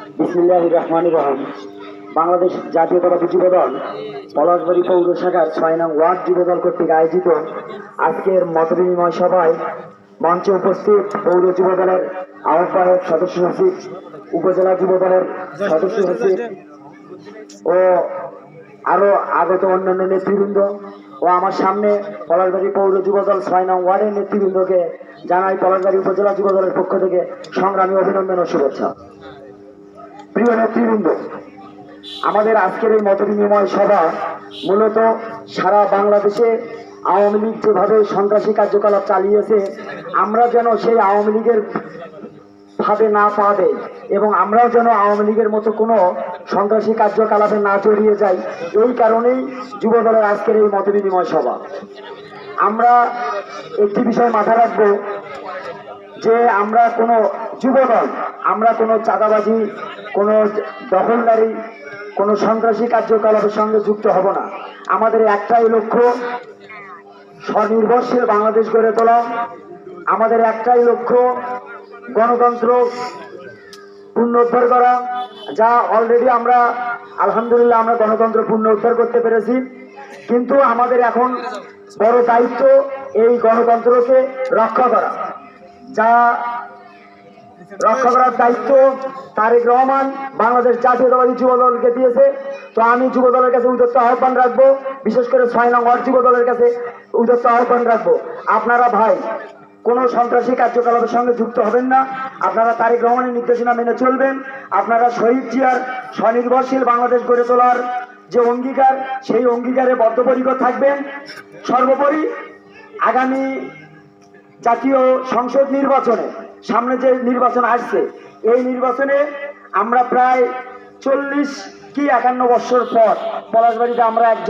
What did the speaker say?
বিসমিল্লাহির রহমানির রহিম। বাংলাদেশ জাতীয়তাবাদী যুবদল পলাশবাড়ী পৌর শাখার ৬ নং ওয়ার্ড যুবদল কর্তৃক আয়োজিত আজকের মতবিনিময় সভায় মঞ্চে উপস্থিত পৌর যুবদলের আহ্বায়ক, সদস্য সচিব, উপজেলা যুবদলের সদস্য সচিব ও আরো আগত অন্যান্য নেতৃবৃন্দ ও আমার সামনে পলাশবাড়ী পৌর যুবদল ৬ নং ওয়ার্ডের নেতৃবৃন্দকে জানাই পলাশবাড়ী উপজেলা যুবদলের পক্ষ থেকে সংগ্রামী অভিনন্দন ও শুভেচ্ছা। প্রিয় নেতৃবৃন্দ, আমাদের আজকের এই মতবিনিময় সভা মূলত সারা বাংলাদেশে আওয়ামী লীগ যেভাবে সন্ত্রাসী কার্যকলাপ চালিয়েছে, আমরা যেন সেই আওয়ামী লীগের ভাবে না পা দেয় এবং আমরাও যেন আওয়ামী লীগের মতো কোনো সন্ত্রাসী কার্যকলাপে না জড়িয়ে যাই, এই কারণেই যুবদলের আজকের এই মতবিনিময় সভা। আমরা একটি বিষয় মাথায় রাখবো যে আমরা কোনো যুবদল, আমরা কোনো চাঁদাবাজি, কোনো দখলদারি, কোনো সন্ত্রাসী কার্যকলাপের সঙ্গে যুক্ত হব না। আমাদের একটাই লক্ষ্য, স্বনির্ভরশীল বাংলাদেশ গড়ে তোলা। আমাদের একটাই লক্ষ্য, গণতন্ত্র পুনরুদ্ধার করা। যা অলরেডি আমরা আলহামদুলিল্লাহ আমরা গণতন্ত্র পুনরুদ্ধার করতে পেরেছি, কিন্তু আমাদের এখন বড় দায়িত্ব এই গণতন্ত্রকে রক্ষা করা। যা রক্ষা করার দায়িত্ব তারেক রহমান বাংলাদেশ জাতীয়তাবাদী যুবদলকে দিয়েছে। তো আমি যুবদলের কাছে উদ্যত আহ্বান রাখবো, বিশেষ করে ৬ নং ওয়ার্ড যুবদলের কাছে উদ্যত আহ্বান রাখবো, আপনারা ভাই কোনো সন্ত্রাসী কার্যকলাপের সঙ্গে যুক্ত হবেন না। আপনারা তারেক রহমানের নির্দেশনা মেনে চলবেন। আপনারা শহীদ জিয়ার স্বনির্ভরশীল বাংলাদেশ গড়ে তোলার যে অঙ্গীকার, সেই অঙ্গীকারে বদ্ধপরিকর থাকবেন। সর্বোপরি আগামী জাতীয় সংসদ নির্বাচনে, সামনে যে নির্বাচন আসছে, এই নির্বাচনে আমরা প্রায় 40 কি 51 বছর পর পলাশবাড়িতে আমরা একজন